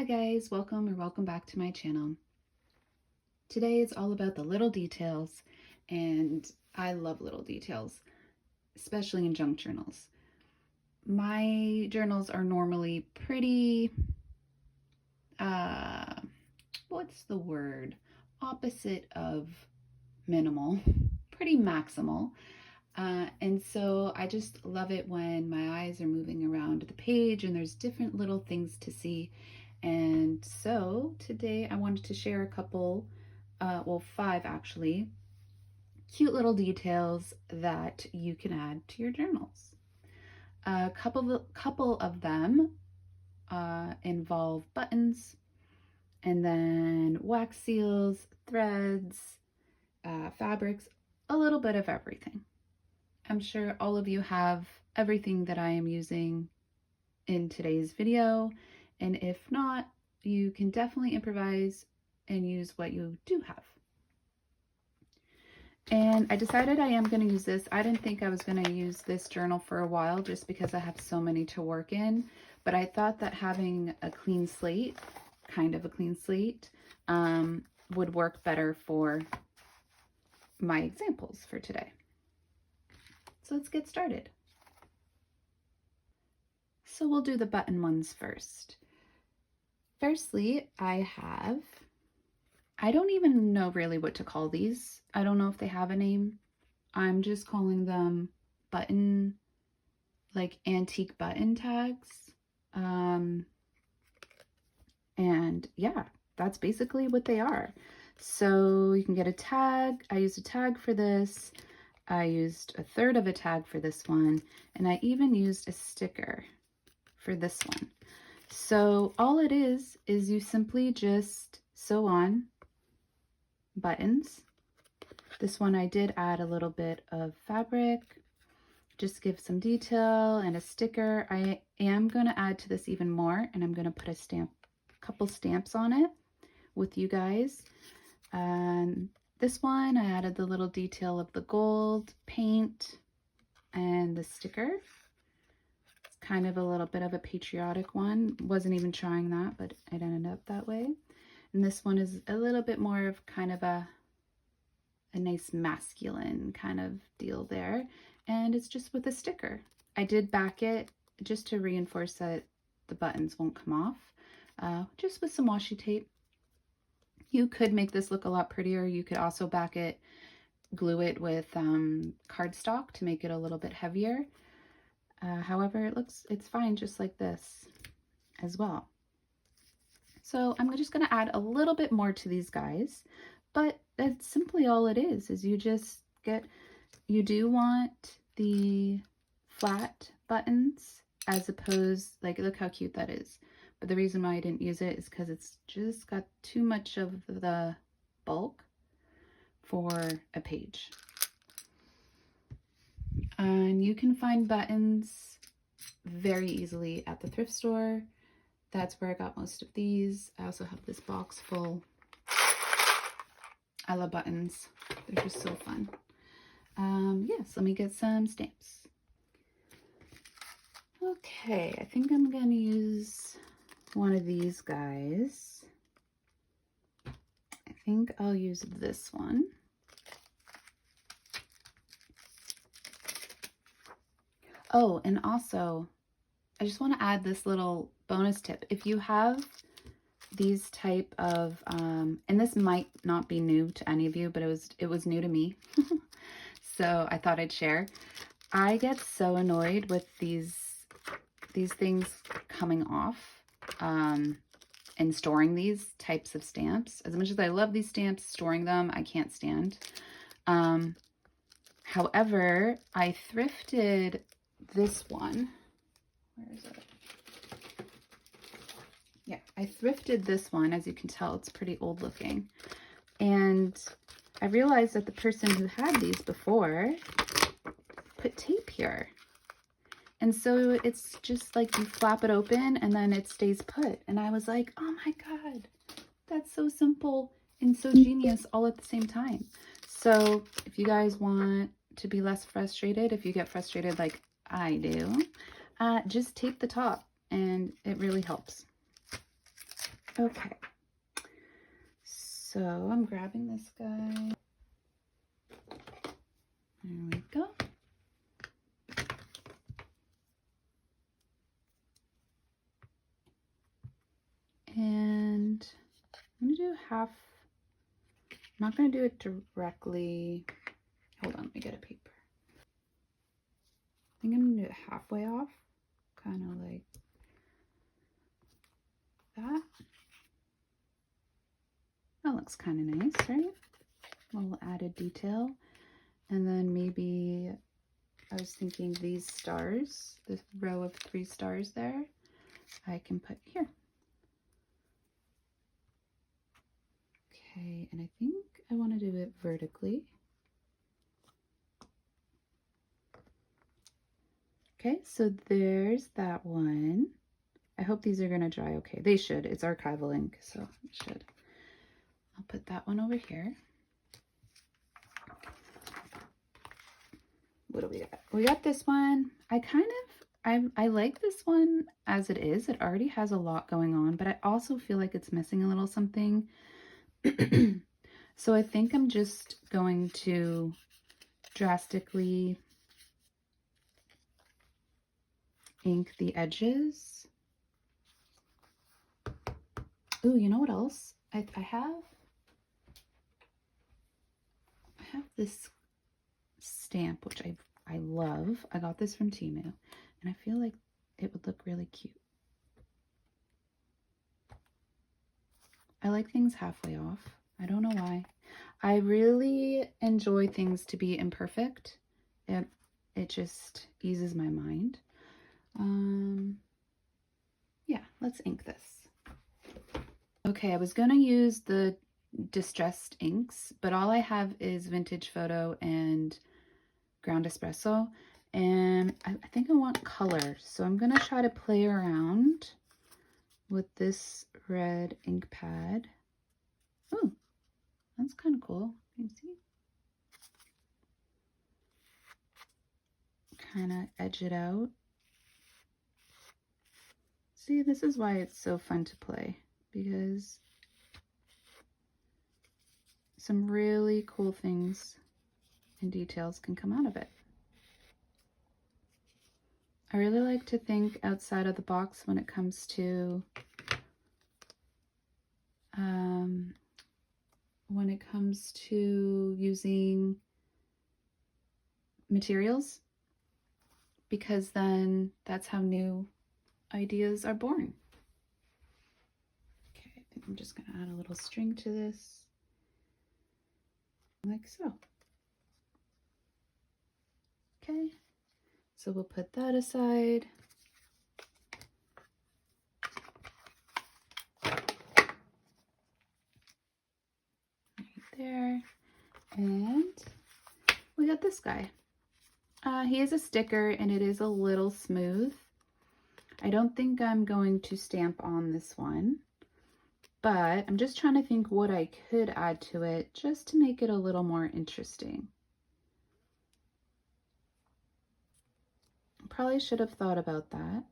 guys, welcome back to my channel. Today it's all about the little details, and I love little details, especially in junk journals. My journals are normally pretty, what's the word? Opposite of minimal, pretty maximal. And so I just love it when my eyes are moving around the page and there's different little things to see. And so today I wanted to share a couple, well, 5 actually, cute little details that you can add to your journals. A couple of them involve buttons, and then wax seals, threads, fabrics, a little bit of everything. I'm sure all of you have everything that I am using in today's video, and if not, you can definitely improvise and use what you do have. And I decided I am going to use this. I didn't think I was going to use this journal for a while just because I have so many to work in, but I thought that having a clean slate, kind of a clean slate, would work better for my examples for today. So let's get started. So we'll do the button ones first. Firstly, I don't even know really what to call these. I don't know if they have a name. I'm just calling them button, like antique button tags. And yeah, that's basically what they are. So you can get a tag. I used a tag for this. I used a third of a tag for this one, and I even used a sticker for this one. So all it is you simply just sew on buttons. This one I did add a little bit of fabric, just give some detail, and a sticker. I am going to add to this even more, and I'm going to put a couple stamps on it with you guys. And this one, I added the little detail of the gold paint and the sticker. It's kind of a little bit of a patriotic one. Wasn't even trying that, but it ended up that way. And this one is a little bit more of kind of a nice masculine kind of deal there. And it's just with a sticker. I did back it just to reinforce that the buttons won't come off, just with some washi tape. You could make this look a lot prettier. You could also back it, glue it with cardstock to make it a little bit heavier. However, it's fine just like this as well. So I'm just going to add a little bit more to these guys, but that's simply all it is you just you do want the flat buttons as opposed, like, look how cute that is. But the reason why I didn't use it is because it's just got too much of the bulk for a page. And you can find buttons very easily at the thrift store. That's where I got most of these. I also have this box full. I love buttons. They're just so fun. Yes, let me get some stamps. Okay, I think I'm going to use one of these guys. I think I'll use this one. Oh, and also, I just want to add this little bonus tip. If you have these type of, and this might not be new to any of you, but it was new to me. So I thought I'd share. I get so annoyed with these things coming off, and storing these types of stamps. As much as I love these stamps, storing them, I can't stand. However, I thrifted this one. Where is it? Yeah, I thrifted this one. As you can tell, it's pretty old looking. And I realized that the person who had these before put tape here. And so it's just like you flap it open and then it stays put. And I was like, oh my God, that's so simple and so genius all at the same time. So if you guys want to be less frustrated, if you get frustrated like I do, just tape the top and it really helps. Okay, so I'm grabbing this guy. There we go. And I'm gonna do half. I'm not gonna do it directly. Hold on, let me get a paper. I think I'm gonna do it halfway off, kind of like that. That looks kind of nice, right? A little added detail. And then maybe I was thinking these stars, this row of 3 stars there, I can put here. Okay, and I think I want to do it vertically. Okay, so there's that one. I hope these are going to dry okay. They should. It's archival ink, so it should. I'll put that one over here. What do we got? We got this one. I like this one as it is. It already has a lot going on, but I also feel like it's missing a little something. So I think I'm just going to drastically ink the edges. Ooh, you know what else? I have this stamp, which I love. I got this from Temu, and I feel like it would look really cute. I like things halfway off. I don't know why. I really enjoy things to be imperfect. It just eases my mind. Yeah, let's ink this. Okay, I was gonna use the distressed inks, but all I have is Vintage Photo and Ground Espresso, and I think I want color, so I'm gonna try to play around with this red ink pad. Ooh, that's kind of cool. Can you see? Kind of edge it out. See, this is why it's so fun to play, because some really cool things and details can come out of it. I really like to think outside of the box when it comes to using materials, because then that's how new ideas are born. Okay, I think I'm just going to add a little string to this, like so. Okay, so we'll put that aside. Right there. And we got this guy. He is a sticker, and it is a little smooth. I don't think I'm going to stamp on this one, but I'm just trying to think what I could add to it just to make it a little more interesting. Probably should have thought about that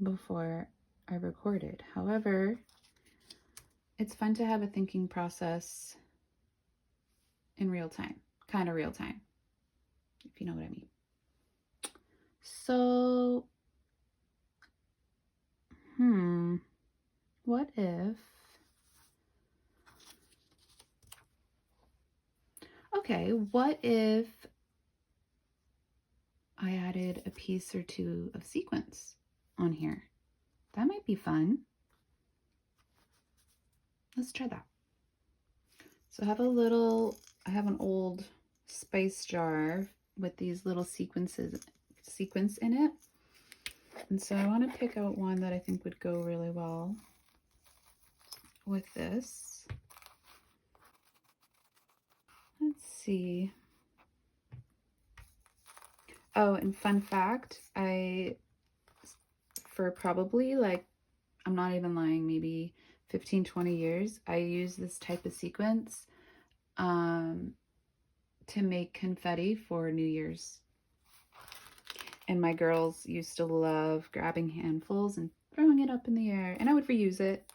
before I recorded. However, it's fun to have a thinking process in real time, kind of real time, if you know what I mean. So, what if, okay, what if I added a piece or two of sequins on here? That might be fun. Let's try that. So I have an old spice jar with these little sequins in it. And so I want to pick out one that I think would go really well with this. Let's see. Oh, and fun fact, for probably like, I'm not even lying, maybe 15, 20 years, I use this type of sequence to make confetti for New Year's. And my girls used to love grabbing handfuls and throwing it up in the air, and I would reuse it.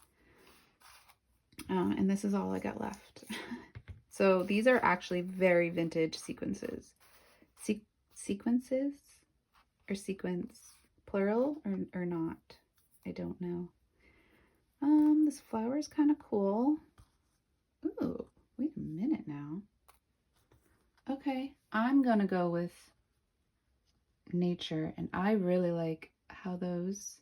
And this is all I got left. So these are actually very vintage sequences. Sequences? Or sequence? Plural or not? I don't know. This flower is kind of cool. Ooh, wait a minute now. Okay, I'm gonna go with nature, and I really like how those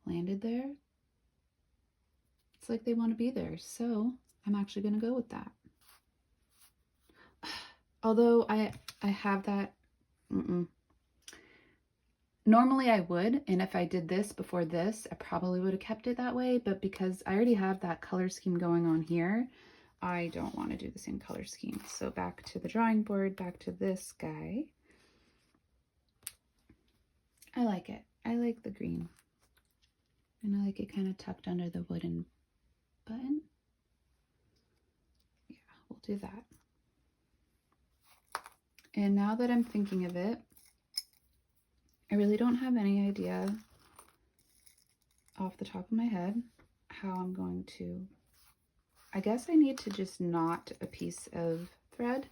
landed there. It's like they want to be there, so I'm actually gonna go with that. Although I have that. Normally I would, and if I did this before this, I probably would have kept it that way, but because I already have that color scheme going on here, I don't want to do the same color scheme. So back to the drawing board, back to this guy. I like it. I like the green. And I like it kind of tucked under the wooden button. Yeah, we'll do that. And now that I'm thinking of it, I really don't have any idea off the top of my head how I'm going to, I guess I need to just knot a piece of thread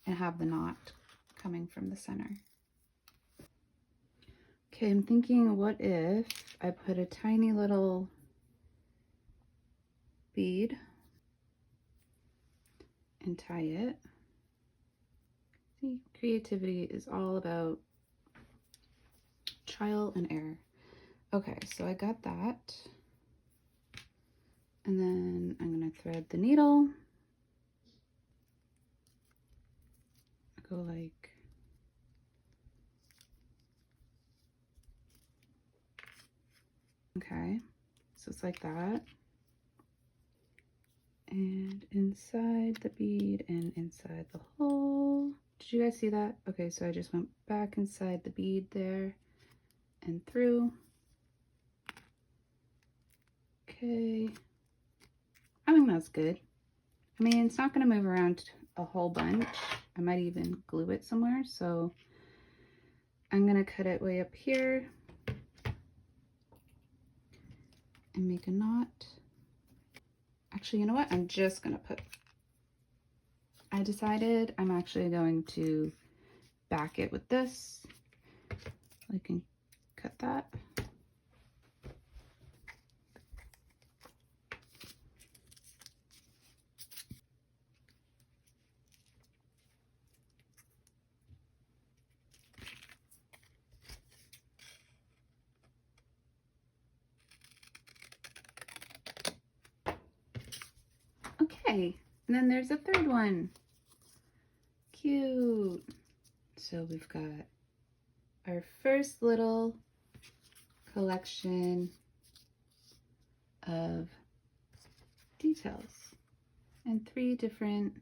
and have the knot coming from the center. Okay, I'm thinking, what if I put a tiny little bead and tie it? See, creativity is all about trial and error. Okay, so I got that. And then I'm gonna thread the needle. Go like, okay, so it's like that. And inside the bead and inside the hole. Did you guys see that? Okay, so I just went back inside the bead there and through. Okay, I think that's good. I mean, it's not going to move around a whole bunch. I might even glue it somewhere, so I'm going to cut it way up here and make a knot. Actually, you know what? I'm just going to put, I decided I'm actually going to back it with this. I can cut that. Okay, and then there's a third one. Cute. So we've got our first little collection of details and 3 different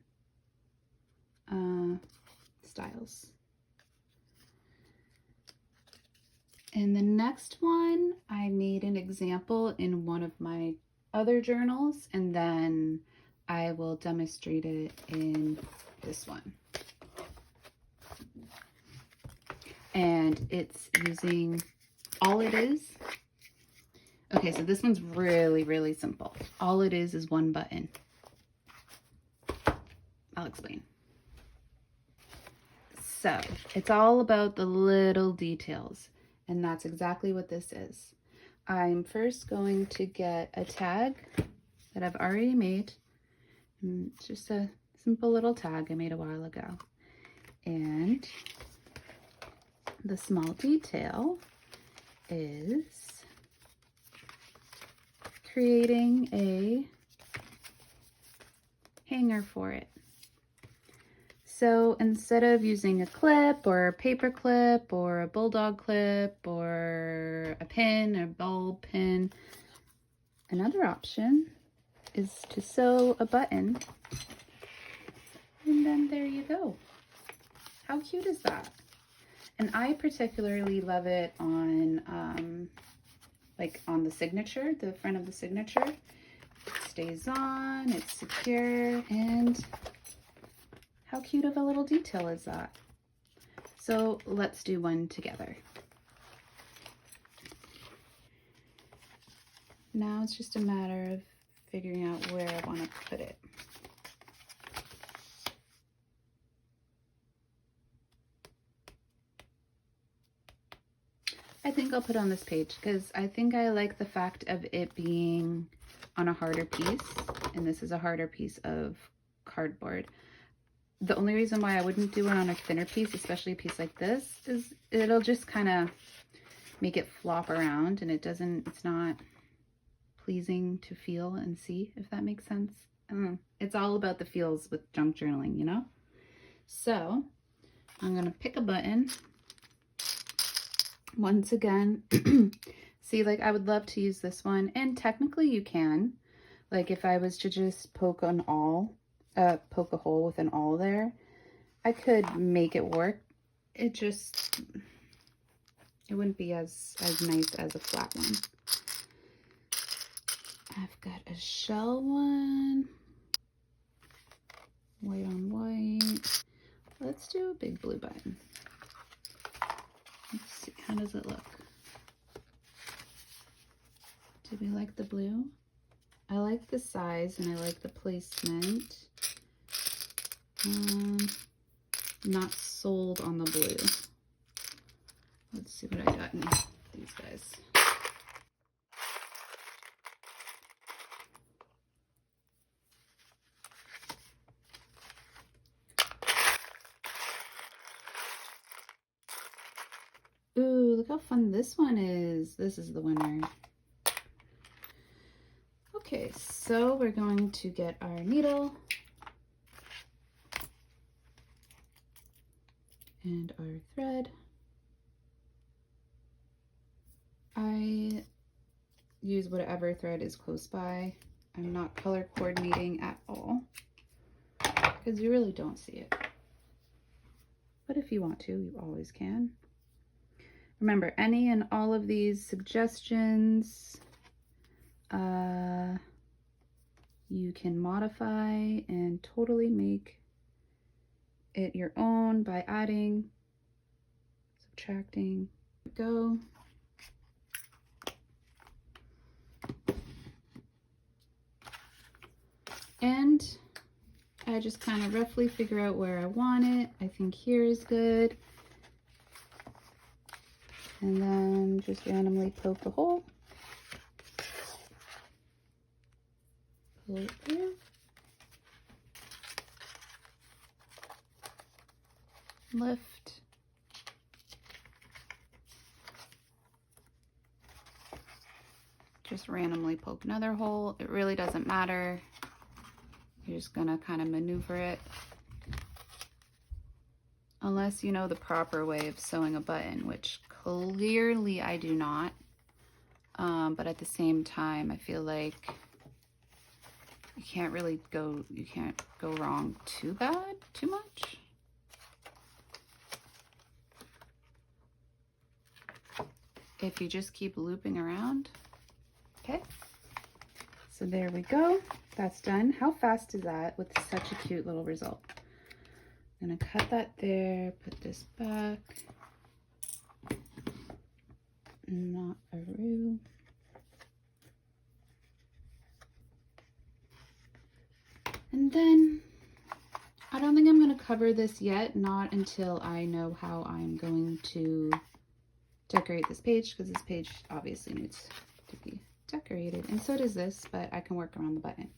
styles. And the next one, I made an example in one of my other journals, and then I will demonstrate it in this one. And it's using, all it is, okay, so this one's really, really simple. All it is one button. I'll explain. So it's all about the little details, and that's exactly what this is. I'm first going to get a tag that I've already made. It's just a simple little tag I made a while ago. And the small detail is creating a hanger for it. So instead of using a clip or a paper clip or a bulldog clip or a pin or bulb pin, another option is to sew a button, and then there you go. How cute is that? And I particularly love it on like on the signature, the front of the signature. It stays on, it's secure, and how cute of a little detail is that? So let's do one together. Now it's just a matter of figuring out where I want to put it. I think I'll put it on this page because I think I like the fact of it being on a harder piece, and this is a harder piece of cardboard. The only reason why I wouldn't do it on a thinner piece, especially a piece like this, is it'll just kind of make it flop around, and it's not pleasing to feel and see, if that makes sense. It's all about the feels with junk journaling, you know? So I'm gonna pick a button. Once again, see, like I would love to use this one, and technically you can. Like if I was to just poke a hole with an awl there, I could make it work. It wouldn't be as nice as a flat one. I've got a shell one. White on white. Let's do a big blue button. Let's see, how does it look? Do we like the blue? I like the size and I like the placement. Not sold on the blue. Let's see what I got in these guys. Ooh, look how fun this one is. This is the winner. Okay, so we're going to get our needle and our thread. I use whatever thread is close by. I'm not color coordinating at all because you really don't see it. But if you want to, you always can. Remember, any and all of these suggestions you can modify and totally make it your own by adding, subtracting. Go. And I just kind of roughly figure out where I want it. I think here is good. And then just randomly poke a hole. Pull it through. Lift. Just randomly poke another hole. It really doesn't matter. You're just gonna kind of maneuver it. Unless you know the proper way of sewing a button, which clearly I do not. But at the same time, I feel like you can't go wrong too much. If you just keep looping around. Okay, so there we go. That's done. How fast is that with such a cute little result? I'm gonna cut that there, put this back. Not a roo. And then I don't think I'm gonna cover this yet, not until I know how I'm going to decorate this page, because this page obviously needs to be decorated, and so does this, but I can work around the button.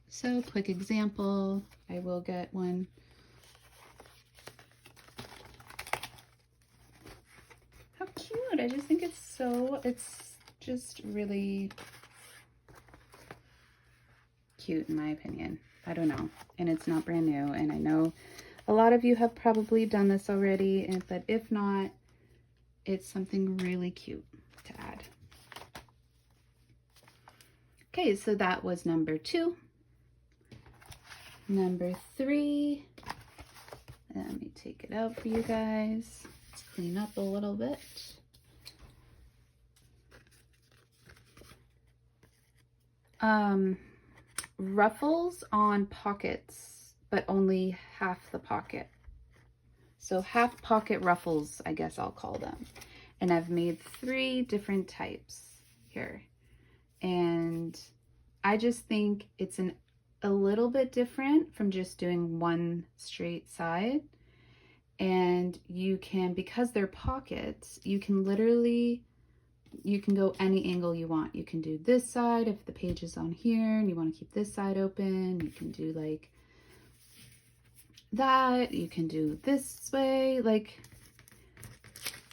So, quick example, I will get one. How cute! I just think it's just really cute in my opinion. I don't know, and it's not brand new, and I know a lot of you have probably done this already, but if not, it's something really cute to add. Okay, so that was number 2. Number 3, let me take it out for you guys. Let's clean up a little bit. Ruffles on pockets, but only half the pocket. So half pocket ruffles, I guess I'll call them. And I've made 3 different types here. And I just think it's a little bit different from just doing one straight side. And you can, because they're pockets, you can literally, you can go any angle you want. You can do this side if the page is on here and you want to keep this side open. You can do like that. You can do this way. Like,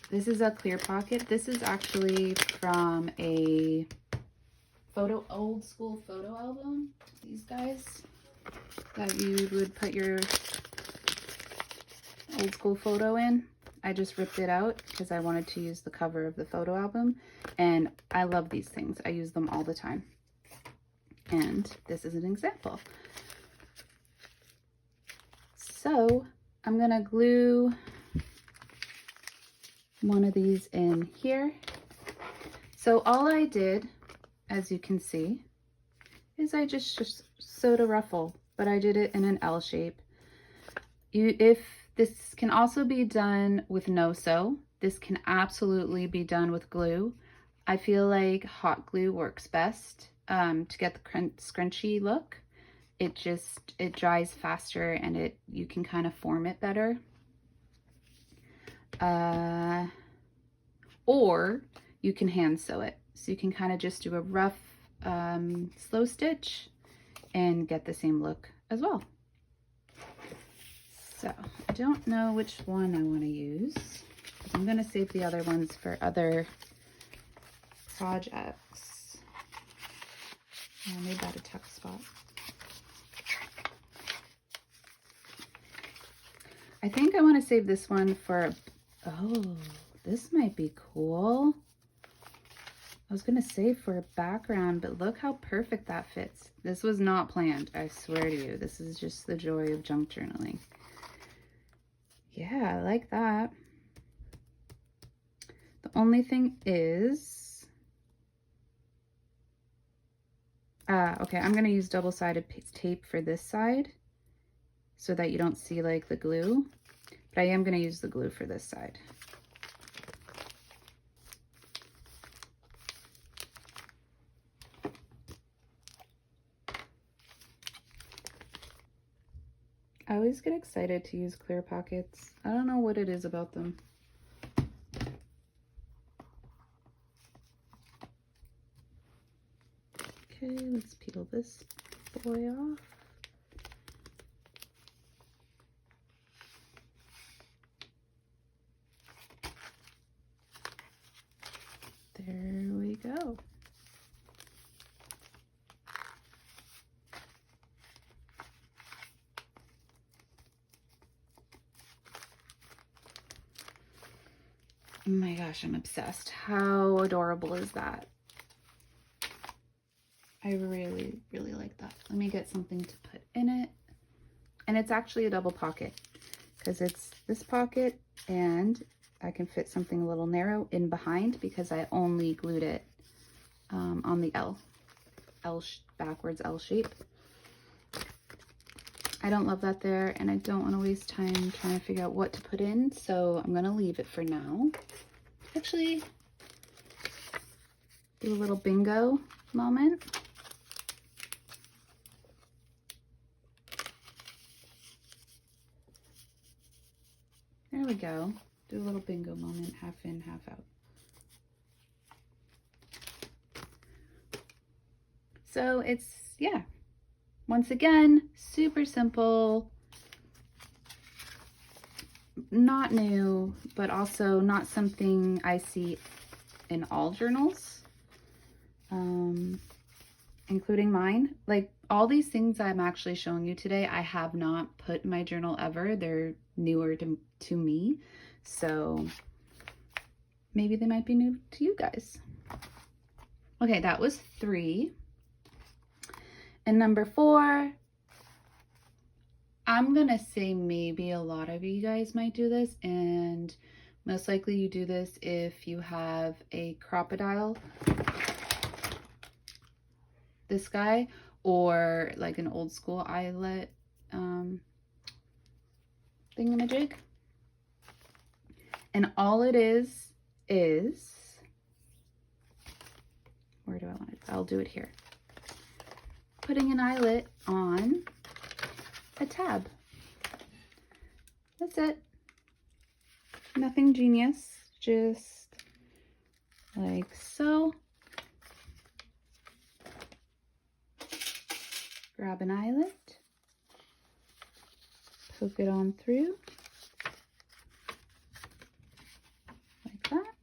this is a clear pocket. This is actually from a old school photo album. These guys that you would put your old school photo in. I just ripped it out because I wanted to use the cover of the photo album, and I love these things. I use them all the time. And this is an example. So I'm gonna glue one of these in here. So all I did, as you can see, is I just sewed a ruffle, but I did it in an L shape. If this can also be done with no sew, this can absolutely be done with glue. I feel like hot glue works best to get the scrunchy look. It dries faster and you can kind of form it better. Or you can hand sew it. So you can kind of just do a rough slow stitch and get the same look as well. So I don't know which one I want to use. I'm going to save the other ones for other projects. I made that a tuck spot. I think I want to save this one for, oh, this might be cool. I was going to say for a background, but look how perfect that fits. This was not planned, I swear to you. This is just the joy of junk journaling. Yeah, I like that. The only thing is, okay, I'm going to use double-sided tape for this side so that you don't see like the glue, but I am going to use the glue for this side. I always get excited to use clear pockets. I don't know what it is about them. Okay, let's peel this boy off. There we go. Oh my gosh, I'm obsessed. How adorable is that? I really, really like that. Let me get something to put in it. And it's actually a double pocket because it's this pocket and I can fit something a little narrow in behind because I only glued it on the backwards L shape. I don't love that there, and I don't want to waste time trying to figure out what to put in, so I'm going to leave it for now. Actually, do a little bingo moment. There we go. Do a little bingo moment, half in, half out. So it's, yeah, once again, super simple, not new, but also not something I see in all journals, including mine. Like all these things I'm actually showing you today, I have not put in my journal ever. They're newer to me, so maybe they might be new to you guys. Okay, that was 3. And number 4, I'm gonna say maybe a lot of you guys might do this, and most likely you do this if you have a crocodile, this guy, or like an old school eyelet thingamajig. And all it is, where do I want it? I'll do it here. putting an eyelet on a tab. That's it. Nothing genius, just like so. Grab an eyelet, poke it on through, like that.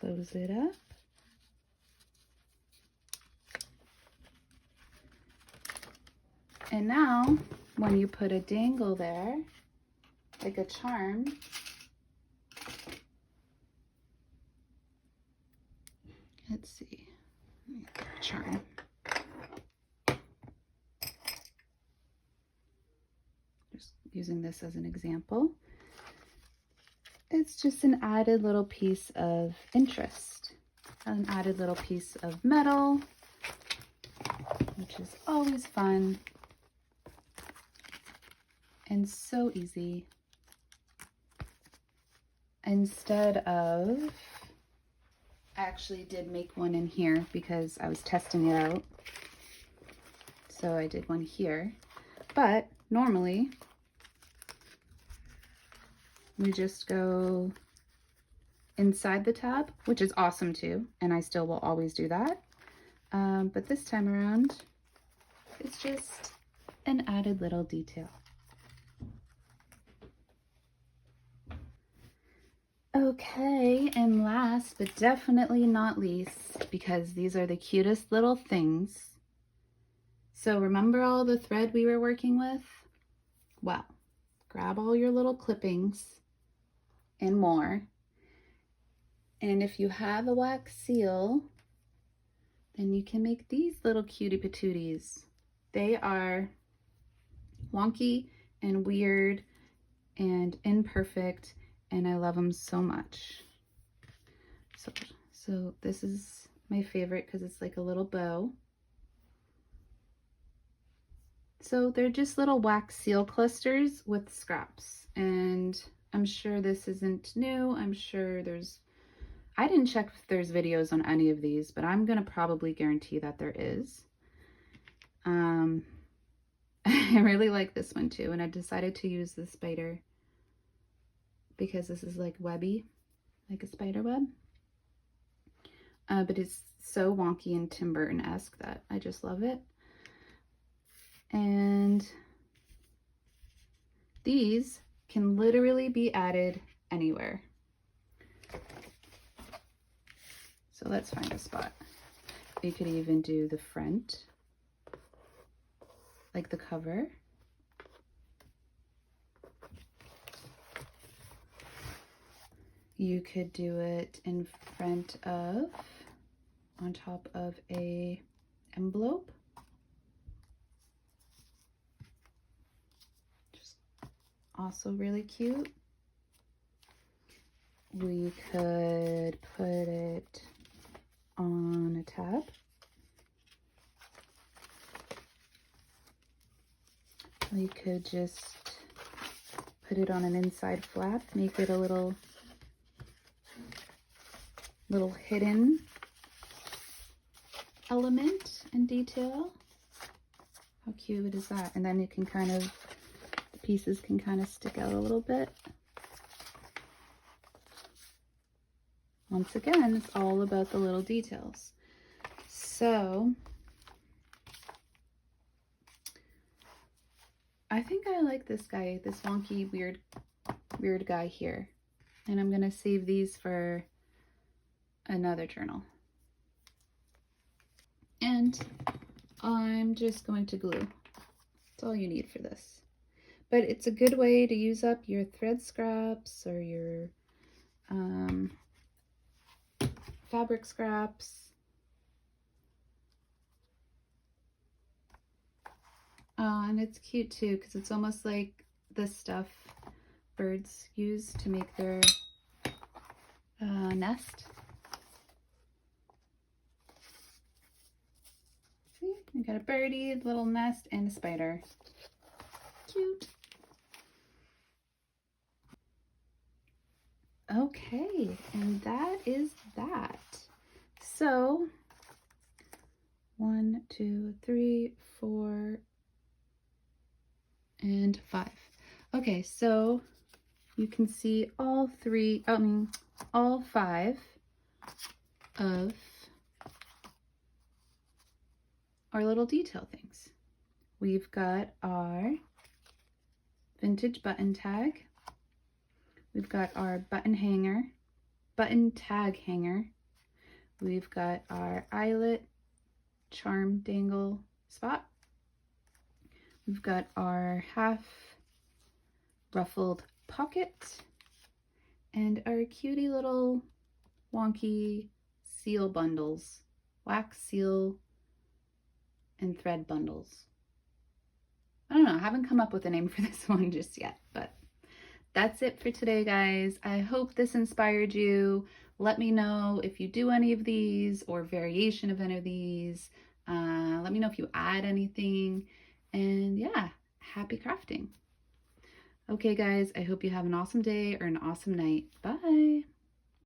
Close it up. And now, when you put a dangle there, like a charm, let's see, charm. Just using this as an example. It's just an added little piece of interest, an added little piece of metal, which is always fun and so easy. Instead of, I actually did make one in here because I was testing it out. So I did one here, but normally we just go inside the tab, which is awesome too, and I still will always do that. But this time around, it's just an added little detail. Okay, and last but definitely not least, because these are the cutest little things. So remember all the thread we were working with? Well, grab all your little clippings and more. And if you have a wax seal, then you can make these little cutie patooties. They are wonky and weird and imperfect, and I love them so much. So this is my favorite because it's like a little bow. So they're just little wax seal clusters with scraps, and I'm sure this isn't new. I'm sure I didn't check if there's videos on any of these, but I'm gonna probably guarantee that there is. I really like this one too, and I decided to use the spider because this is like webby, like a spider web. But it's so wonky and Tim Burton-esque that I just love it. And these can literally be added anywhere. So let's find a spot. You could even do the front, like the cover. You could do it in front of, on top of a envelope. Just also really cute. We could put it on a tab. We could just put it on an inside flap, make it a little hidden element and detail. How cute is that? And then it can kind of, the pieces can kind of stick out a little bit. Once again, it's all about the little details. So I think I like this guy, this wonky, weird guy here. And I'm gonna save these for another journal. And I'm just going to glue. That's all you need for this. But it's a good way to use up your thread scraps or your fabric scraps. And it's cute too because it's almost like the stuff birds use to make their nest. See, we got a birdie, a little nest, and a spider. Cute. Okay, and that is that. So 1, 2, 3, 4, and 5. Okay, so you can see all 5 of our little detail things. We've got our vintage button tag. We've got our button tag hanger. We've got our eyelet charm dangle spot. We've got our half ruffled pocket and our cutie little wonky seal bundles, wax seal and thread bundles. I don't know, I haven't come up with a name for this one just yet, but that's it for today, guys. I hope this inspired you. Let me know if you do any of these or variation of any of these. Let me know if you add anything. And yeah, happy crafting. Okay, guys, I hope you have an awesome day or an awesome night. Bye.